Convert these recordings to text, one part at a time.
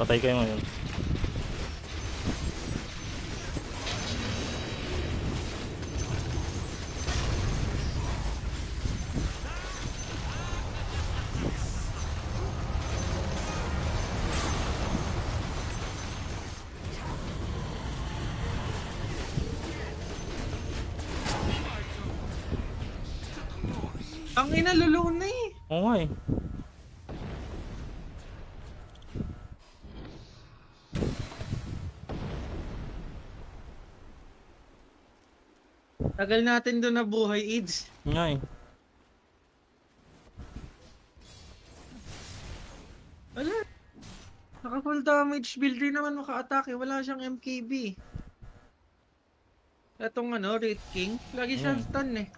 Patay kayo ngayon. Ang ina, lulun na eh. Oo nga eh. Tagal natin doon na buhay, Ids. Yun nga eh. Wala. Naka full damage build rin naman maka-atake. Wala siyang MKB. Etong ano, Wraith King. Lagi siyang stun eh.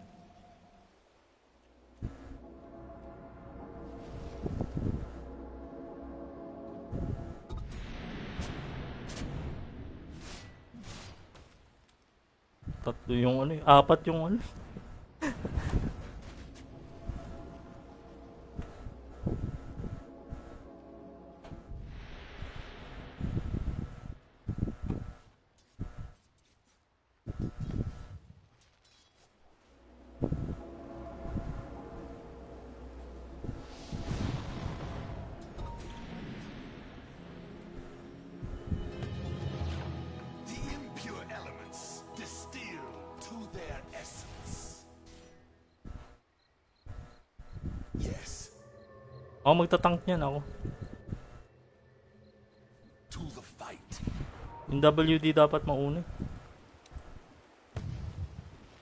Tatlo yung ano eh. Apat yung ano. The impure elements distill to their essence. Yes, Ako magtatank niyan ako. to the fight. Yung WD dapat mauna eh.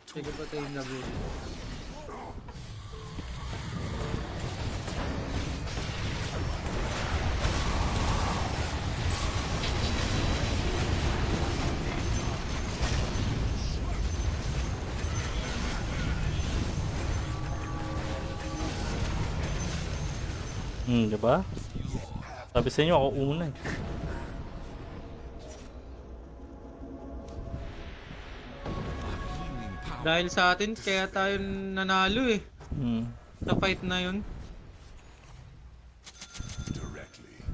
Sige pa tayo na build. Diba? Sabi sa inyo ako una eh. Dahil sa atin, kaya tayo nanalo eh. Hmm. Sa fight na yun. Directly.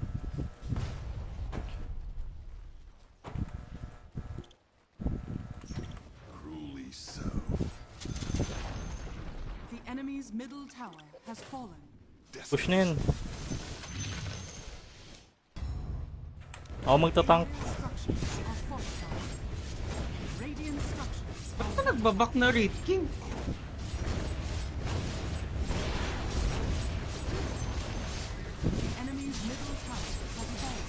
Cruelly so. The enemy's middle tower has fallen. Push na yun. Ako magtatank. Structures are fortified. Radiant structures Ba't ka nagbabak na Wraith King? The enemy's middle tower has fallen.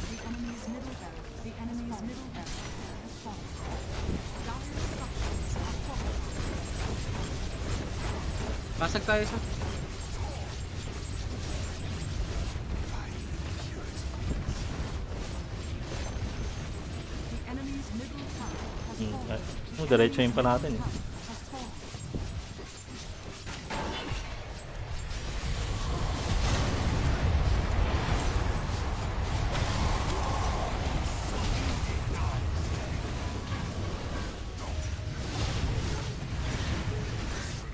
The enemy's middle barracks. The enemy's middle barracks has fallen. Dire structures are fortified. Basag tayo sa... The enemy's middle tower has fallen. Diretso pa natin eh. Has fallen.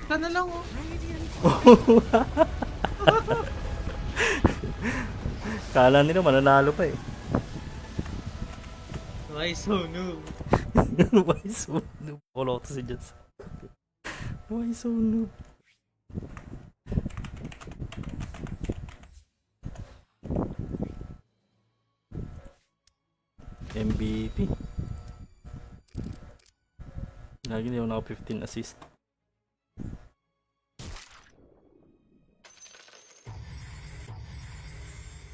Sana lang oh. Radiant Kala nila mananalo pa eh. Why so noob? Why so noob? Wala ko si Jess. Why so noob? MVP. Lagi na yung naka 15 assist.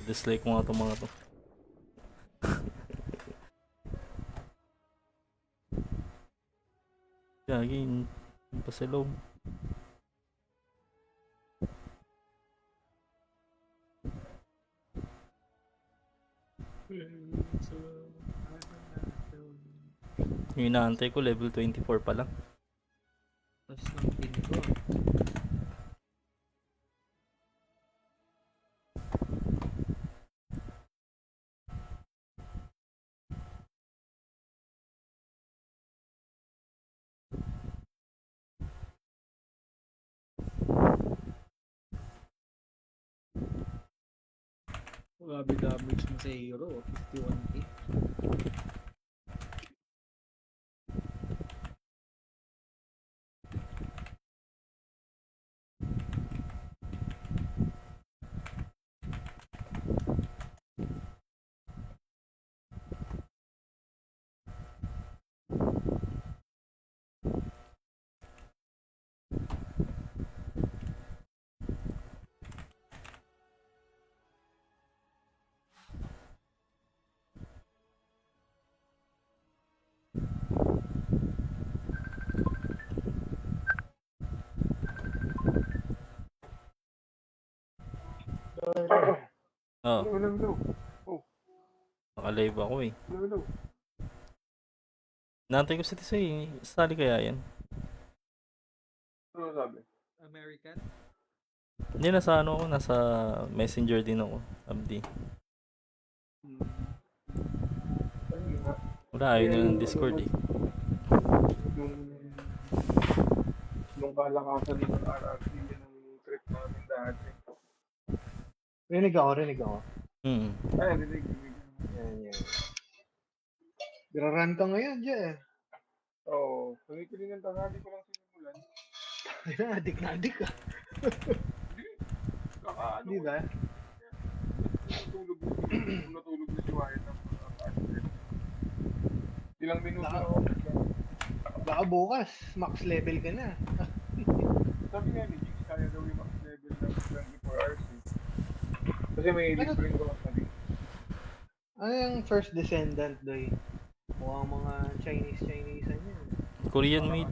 Dislike ko nga itong mga to. Gagi, yung pa sa loob. Yung inaantay ko level 24 pa lang. Tapos ng pin ko. Grabe damage mo sa hero. 51k. Oh, Hello. naka-live ako eh. Hello. Nantay ko si Tisoy. Sali kaya yan? Ano sabi? American? Hindi, nasa ano ako. Nasa messenger din ako. Abdi. Ayun nga. Wala, ayaw na ng Discord eh. Nung kalakasan ng RRT, yun ang trip namin dati. Rinig ako. Hmm. Ay, rinig. Yan. Gra-run ka ngayon, dyan. Oo. Pagkikili ng tanghali ko lang sinimulan. Adik na adik ka. Kakaano Di ba? natulog na si Wyatt ng mga passport. Ilang minuto Baka- ako. Baka bukas, max level ka na. Sabi nga ni Jigs, kaya daw yung max level ng 24 hours eh. Kasi may Ano? libreng ko sabi. Ano yung first descendant, doy? Mukhang mga Chinese yan. Korean made.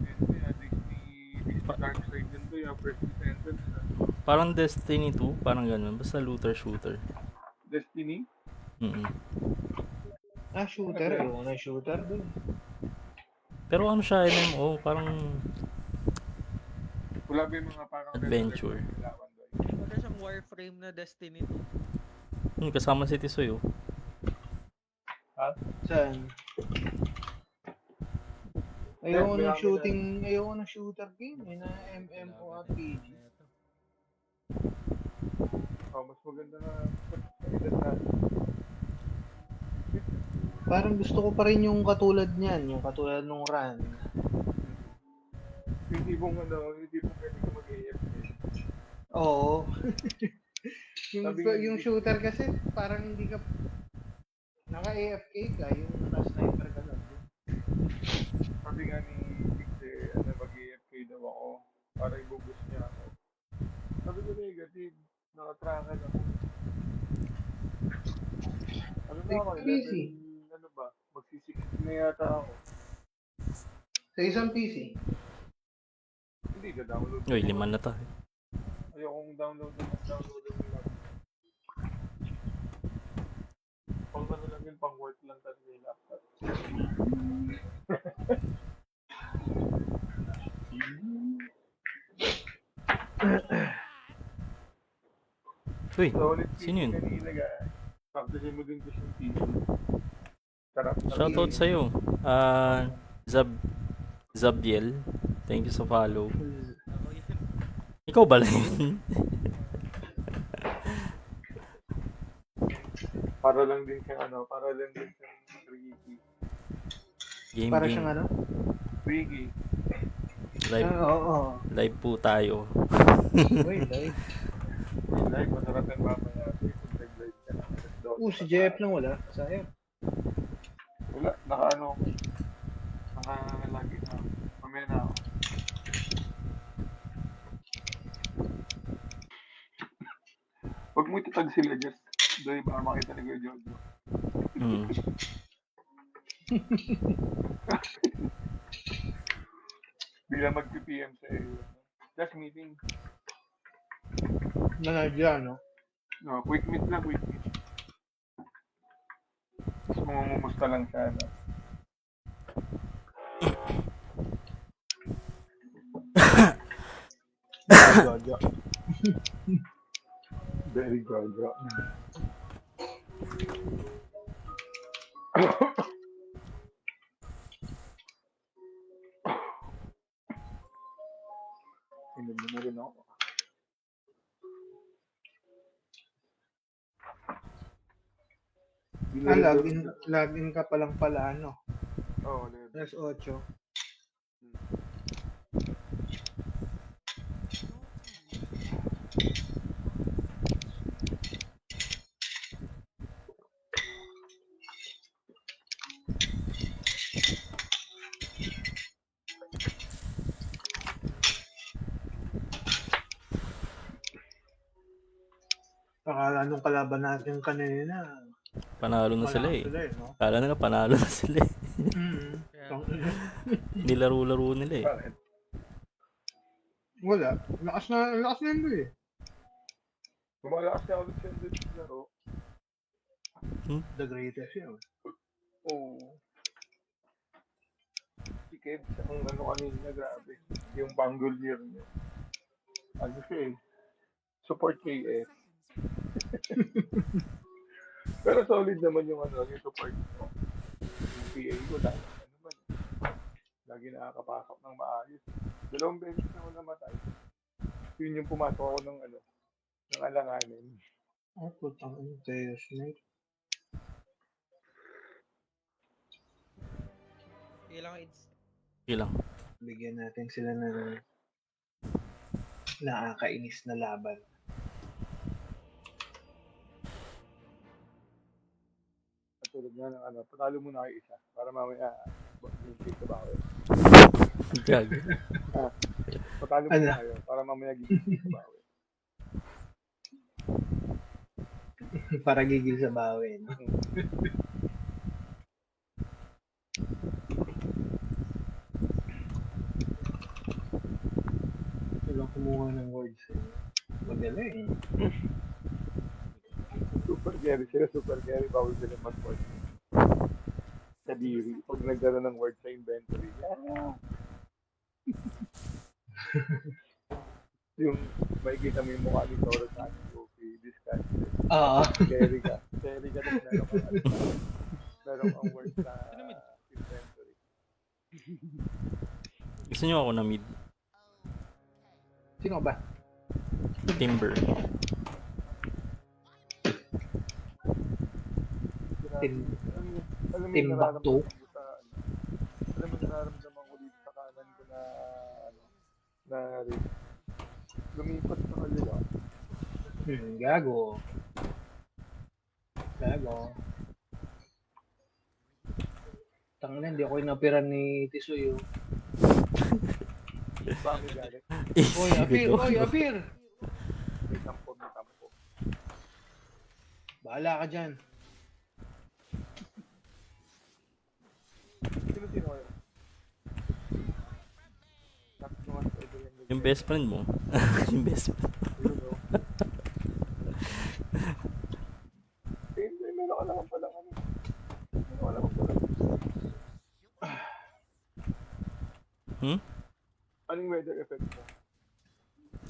Dark side din to yung first descendants na. Parang Destiny 2. Parang ganun. Basta looter shooter. Destiny? Mm. Shooter. Ayoko na shooter, doy. Pero ano siya, MMO, parang Wala ba yung mga parang adventure. Wala siyang Warframe na Destiny 2. Kasama si Tisoy oh. Saan? Ayoko ng shooter game, na MMORPG. Oh, mas maganda na edad na. Parang gusto ko pa rin yung katulad niyan, yung katulad nung Run. Hindi mong pwede ka mag-AFK. Oo. Sabi nga yung ni- shooter kasi parang hindi ka naka-AFK ka, yung naka-sniper ka lang. Sabi nga ni Jigs mag-AFK daw ako para ibubus niya ako. Sabi ko negative, nakatrakan ako. Ano na ako, Easy. ano ba, magsisiksi na yata ako. Sa isang PC. Hindi ka download. Uy, 5 na tayo. Ayokong download ng lang. Pang ano lang yun, pang work lang talaga yung laptop. Uy, So, ulit sino yun? kanina ga, practicein mo din ko yung PC. Sarap. Shoutout sa'yo. Zabdiel. Thank you sa follow. Ako yun. Ikaw ba yun? Para lang din siyang Ricky. Game Para game. siyang ano? Ricky. Oo. Live po tayo. Uy, live. Live, masarap yung mamaya. Live ka na. Si JF lang wala. Sayang. Wala, naka-ano ako. Naka-lagi na. Mamaya na ako. Huwag mo itatag sila, just doon para makita ni Kuya Jojo. Hmm. Bigla mag-PM sa iyo. Just meeting. Nanadya, no? No, quick meet lang, quick meet. Tapos mamumusta lang siya, no? Gaga. Very gaga. Inom na rin ako. Login ka pa lang pala, ano? Oo, level. Plus 8. Akala nung kalaban natin kanina, Panalo na sila malakas eh. sila no? Kala nila panalo na sila eh. Nilaro-laro nila eh. Bakit? Wala. Lakas na yun eh. Lumalakas niya ulit siya dito sa laro. The greatest yun. Oo. Si Kev, ang ano kanina, grabe. Yung Pangolier niya. Ano siya eh. Support KS. Pero solid naman yung ano, yung support mo. Yung PA ko dahil ano man. Lagi nakakapasok ng maayos. 2 beses ako namatay. Yun yung pumasok ako ng ano, ng alanganin. Oh, putang ina, Snake. Ilang AIDS. Ilang. Bigyan natin sila ng nakakainis na laban. At tulad nga ng ano, patalo muna kayo isa. Para mamaya, yung kick sa bawi. Gag. Patalo muna kayo. Para mamaya gigising sa bawi. Para gigil sa bawi. No? Walang kumuha ng words. Magaling. Super Gary sila, Super Gary. Bawal sila mag-word. Sa diri. Pag nagkaroon ng word sa inventory. Yeah. Yung makikita mo yung mukha ni Toro sa akin. Okay, discuss. Oo. Gary ka. Gary ka na meron kang word sa inventory. Gusto nyo ako na mid? Sino ba? Timber. Alam mo yung Timbuktu. nararamdaman ko dito sa kanan ko na ano, na rin. Lumipat sa kalila. Gago. Tangina, hindi ako inapiran ni Tisoy. Bami galit. Oy, apir! May tampo. Bahala ka dyan. Sino kayo? Tapos naman sa iba Yung best friend mo. Yung best friend. Meron ka naman pala kami. Meron ka naman pala. Anong weather effect mo?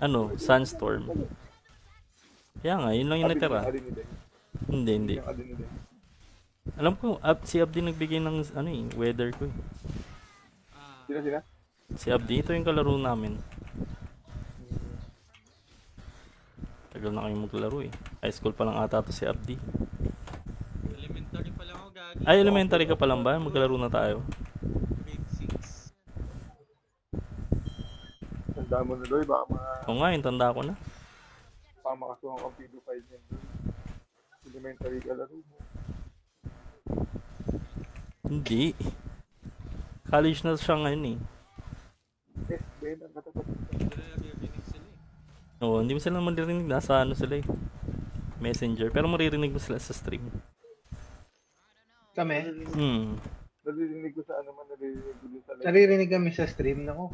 Ano? Sunstorm. Kaya nga, yun lang yung natira. Hindi. Alam ko, si Abdi nagbigay ng weather ko eh. Sila? Si Abdi, ito yung kalaro namin. Tagal na kayong maglaro eh. High school pa lang ata to si Abdi. Elementary pa lang ako, gagi. Ay, elementary ka pa lang ba? Maglaro na tayo. Grade 6. Tanda mo na doy, baka Oo nga, yung tanda ko na. makasuhan kang pedophile niyan doy. Elementary ka laro mo. Hindi. College na siya ngayon eh. Ben, ang katapat mo. Hindi na nagrinig sila eh. Oo, hindi mo sila maririnig. Nasa ano sila eh. Messenger. Pero maririnig mo sila sa stream. Kami? Naririnig ko sa ano man, naririnig ko din sa live. Naririnig kami sa stream na ko.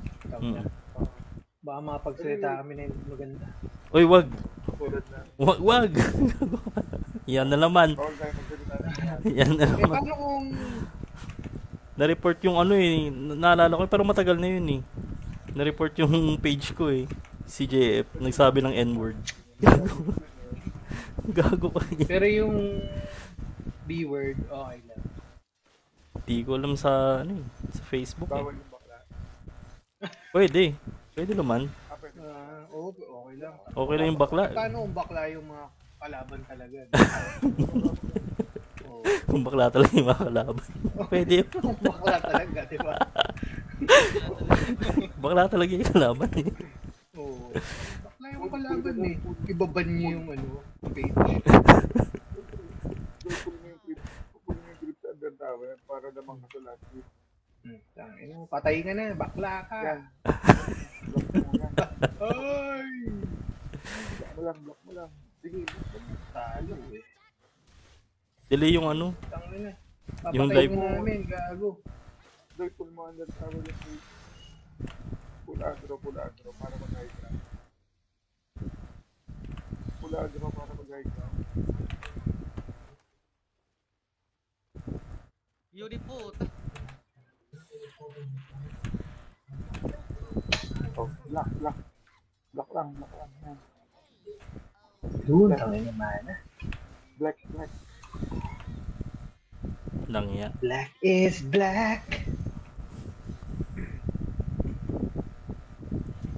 Baka Ah, makapagsalita kami na maganda. Uy, wag! tulad na. Wag! Yan na naman. Bawal tayo magsalita na. Yan na naman. Paano kung... Na-report yung ano eh. Naalala ko pero matagal na yun eh. Na-report yung page ko eh. CJF. Nagsabi ng N-word. Gago ka eh. Pero yung B-word, okay lang. Di ko alam sa ano eh. Sa Facebook eh. Bawal yung bakla. Pwede. Pwede naman. Pwede. Oo, okay lang. Okay lang yung bakla. Paano kung bakla yung mga kalaban talaga? Oo. Kung bakla talaga yung mga kalaban. Pwede yun. Bakla talaga, di ba? Bakla talaga yung kalaban eh. Oo. Bakla yung kalaban eh. Ibaban niyo yung page. Pupul mo yung grip sa under tower para naman ka sa last grip. Tangin mo, patay ka na, bakla ka. Yan. Block mo yan. Ay! Block mo lang. Sige, block mo. Talo eh. Delay yung Tangin na. Yung Papatay live mo namin, gago. Doy, pull mo under tower yung grip. Pull agro para mag-high ground. Pull agro para mag-high ground. Yuri po. Oh, block. Block lang. Yan. Doon, tangin na mana. Black. lang yan. Black is black.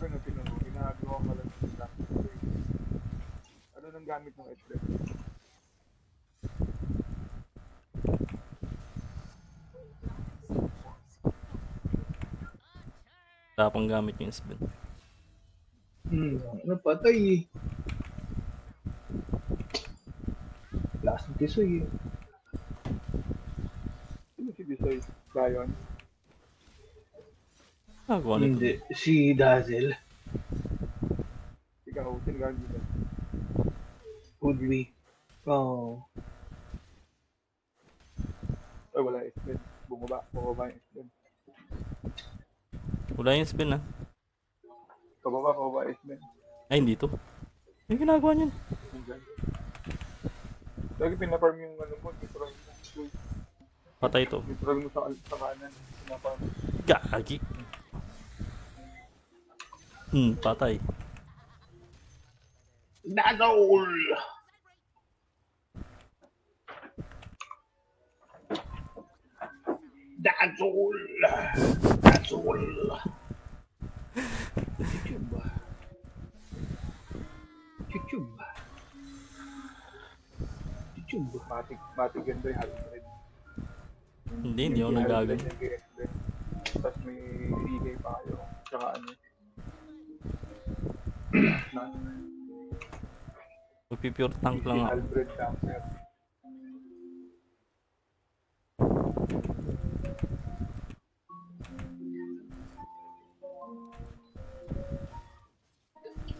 Ano tinanong? Ginagawa ka lang ng black. Ano nang gamit ng Edwin? Tapang gamit yung spin. Napatay eh. Lakas ng tisoy eh. Sino si Bisoy? Zion? Nagawa nito. Hindi, si Dazzle. Ikaw, sino ka dito? Woodway. Oo. Ay, wala Edwin. Bumaba yung Edwin. Wala yung spin ah. Pababa Edwin. Ay, hindi to. Yung ginagawa niyan. Nandyan. Lagi pinaparm yung mo, neutral mo. Patay to. Neutral mo sa kanan. Pinaparm. Gagi. Patay. Dazzle! YouTube. Matic ganda yung hybrid. Hindi ako nagagano. Tapos may CK pa kayo. Tsaka Magpipure tank lang ako. Hybrid camper.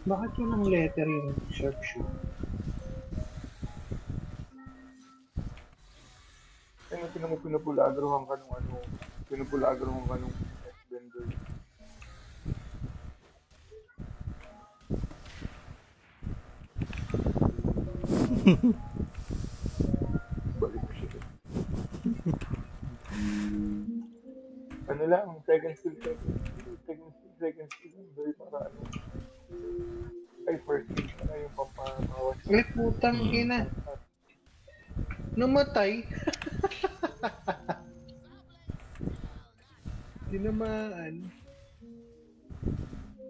Bakit yun ang letter yung sharpshoot? Kaya nga tinang mo pinapulagrohan ka nung pinapulagrohan ka nung vendor. Balik ko siya. Ano lang, second skill. Very para ay first skill na yung pampahawas. Ay, putang ina. Namatay. Tinamaan.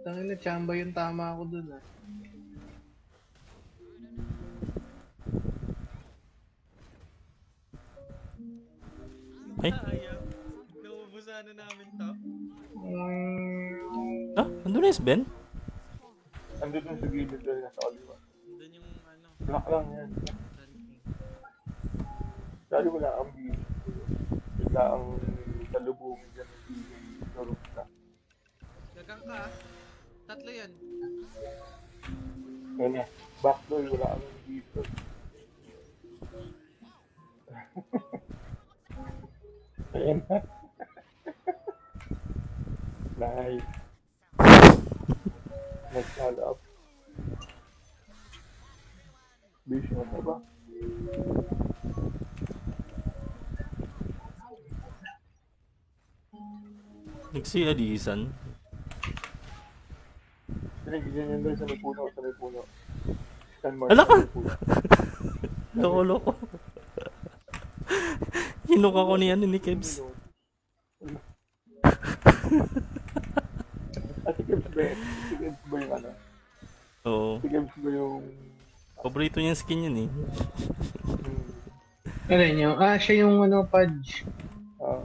Tangin na, chamba yung tama ako dun ah. Ay, Sayang. Naubusan na namin to. andun na yung Ben? Ando dun sa gilid dahil nasa Oliver. Doon yung Black lang yan. Dahil wala ang bili. Wala ang salubungin dyan ng bili. Sorok ka. Gagang ka. Tatlo yan. Yan na. Backdoor, wala ang dito. Ayan na. Nice. Nag-follow up. Vision na ba? Nagsi-alisan. Pinagigyan yan doon sa may puno. Scan mark Ala ka! sa may puno. Loko-loko. Hinuka ko ni Kebs. Si Kebs ba yun? Si Kebs ba yung ano? Oo. Si Kebs ba yung... Paborito niyang skin yun eh. Ano yun? Siya yung ano, Pudge. Ah,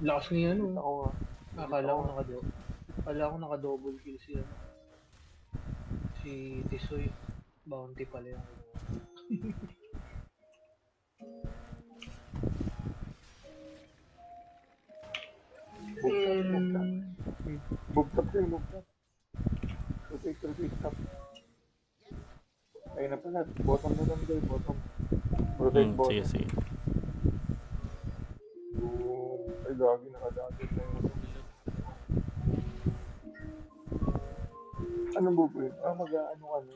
Lakas niya, ano. ako nga. Akala ko naka-double kill si, ano, si Tisoy. Bounty pala yung Bugtap siya, bugtap. Rotate, tap. Ayun na pala, bottom na lang guys, bottom. Rotate bottom. Sige, sige. Ay, gagi, nakadagit na yun. Anong bubuin? Mag-ano ka na,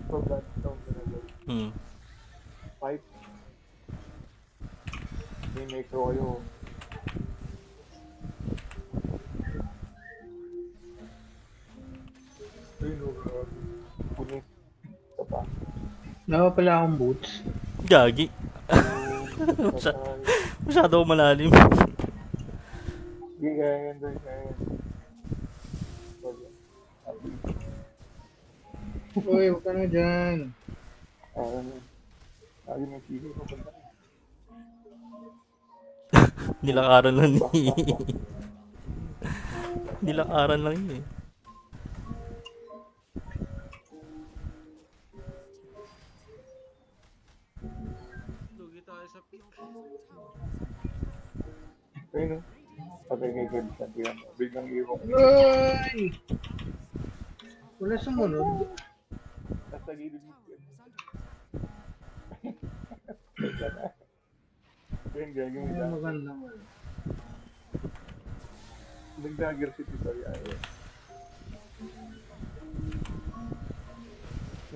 mag-stone ka na guys. Fight. May necro kayo. Ay, no, grabe. Punis. Isa pa. Dawa pala akong boots. Gagi. Patay. Masyado malalim. Hindi, kaya yan doon, kaya yan. Uy, huwag ka na dyan. Lagi may silo ko banda. Nilakaran lang ni. Nilakaran lang yun eh. Lugi tayo sa pick. Ayun, no? Patay kay God sa tiyan. Biglang iwang. Uy! Wala sumunod. Tapos sa gilid mo. Ayun, gagi mo Ay, dyan. maganda. Nag-dagger si Tito. Ayun.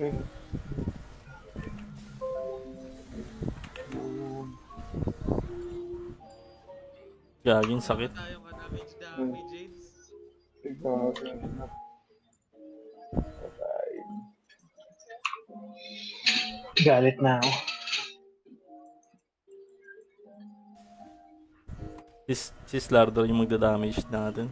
Ayun. Gaging sakit. Tayong damage aids. Ikaw, patay. Galit na ako. Si Slardor yung magda-damage natin.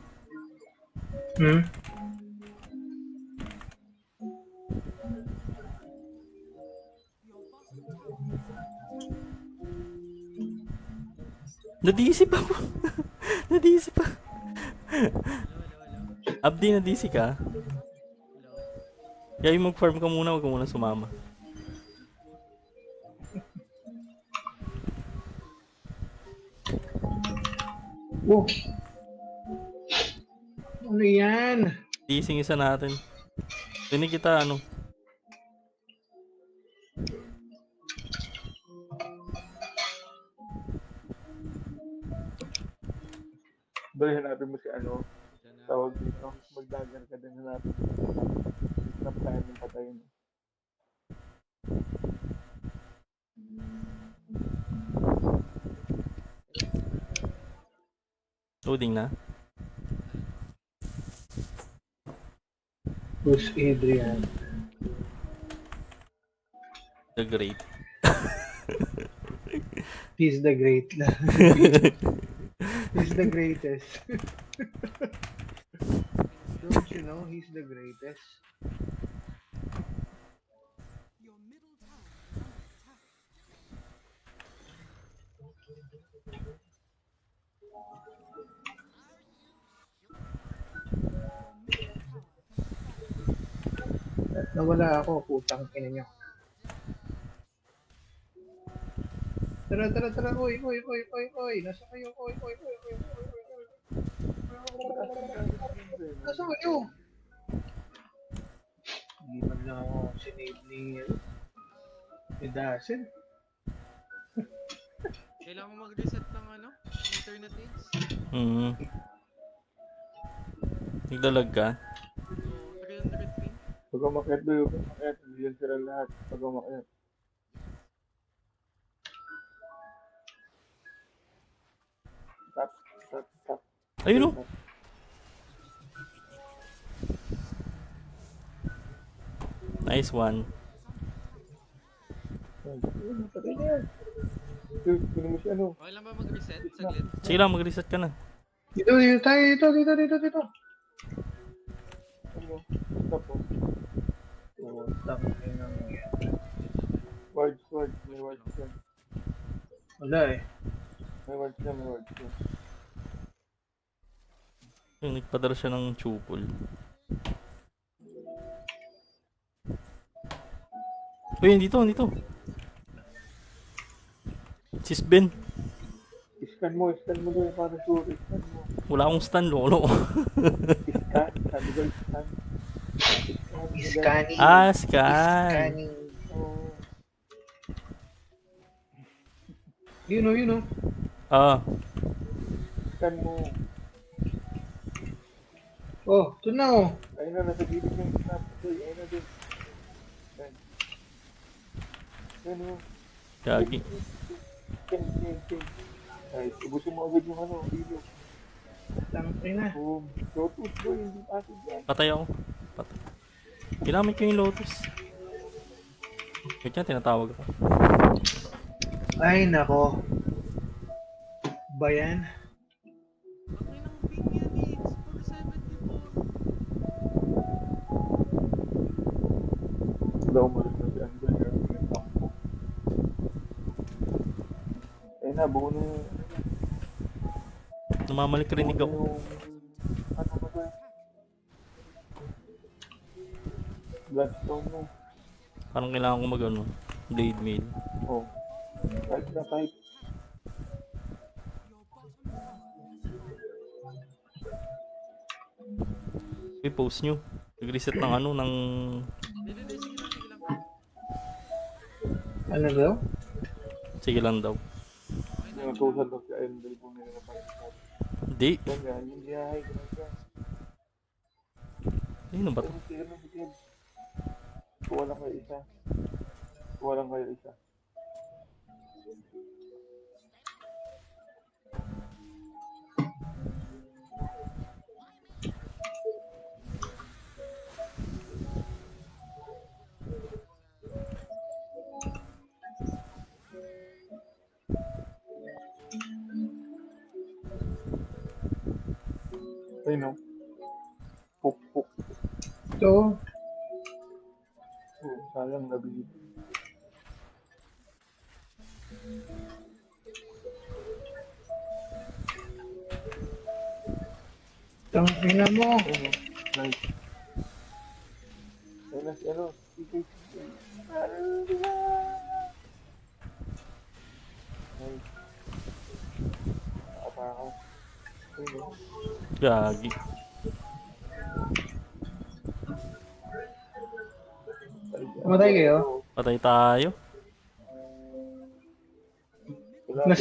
Nadisi pa po. Nadisi pa. Abdi, nadisi ka? Kaya yung mag-farm ka muna, wag ka muna sumama. Oh! Ano yan? Dising isa natin. Tinig kita, ano? Dahil hanapin mo si ano, tawag dito, mag-dagger ka din hanapin. Snap tayo ng patayin. Loading na. Who's Adrian? The Great. He's the great. He's the greatest. Don't you know he's the greatest? Your middle tower is under attack. Nawala ako, putang ina niyo. Tara, oy. Nasa kayo, oy. Nasa kayo? Hindi man lang ako sinave ni Dazzle. Kailangan mo mag-reset ng ano? Internet aids. Nagdalag ka? So, 300 ping. Pag umakyat doon, nandiyan sila lahat. Pag umakyat. Tap. Ayun o. Nice one. Patay na yan. Dude, kunin mo siya, ano? Okay lang ba mag-reset? Saglit. Sige lang, mag-reset ka na. Dito tayo, dito. Ano? Stop po. Putang ina niyo. may ward siya. Wala eh. May ward siya, may ward siya. Yung nagpadala siya ng chupol. Uy, dito. Sis Ben. Scan mo doon para sure. Scan mo. Wala akong stun, lolo. Scan, sabi ko scan. Scanning. Scan. Scanning. Oh, Yun oh. scan mo. Oh, ito na oh. Ayun na, nasa gilid yung snap. Ayun na din. Scan. Ayun o. Gagi. Scan. Ay, ubusin mo agad yung video. Tangin na. Boom. Lotus boy, hindi pasid yan. Patay ako. Ginamit ko yung Lotus. Wait yan, tinatawag ako. Ay, nako. Bayan. Ang inang ping yan eh. 474. Wala umalis na si Angel. Ayun na, buo na yung... Namamalik rinig ako. Ano ba ba? Bloodstone mo. Parang kailangan ko mag blade mail. Oh. Kahit. I-post nyo. Nag-reset ng ng... Hindi, sige lang. Ano daw? Sige lang daw. Sinutusan daw si Angel kung nila napansin. Hindi. Ganyan, yung biyahe, ganyan. Ayun na ba to? Kuha lang kayo isa. Ay no. Puk. Ito. Oh, sayang nabili. Tangin na mo. Ayun no. Nice. Ayun na si CK. Nice. Nakatakaw. Ayun no. Gagi. Matay kayo? Patay tayo. Wala. Nasa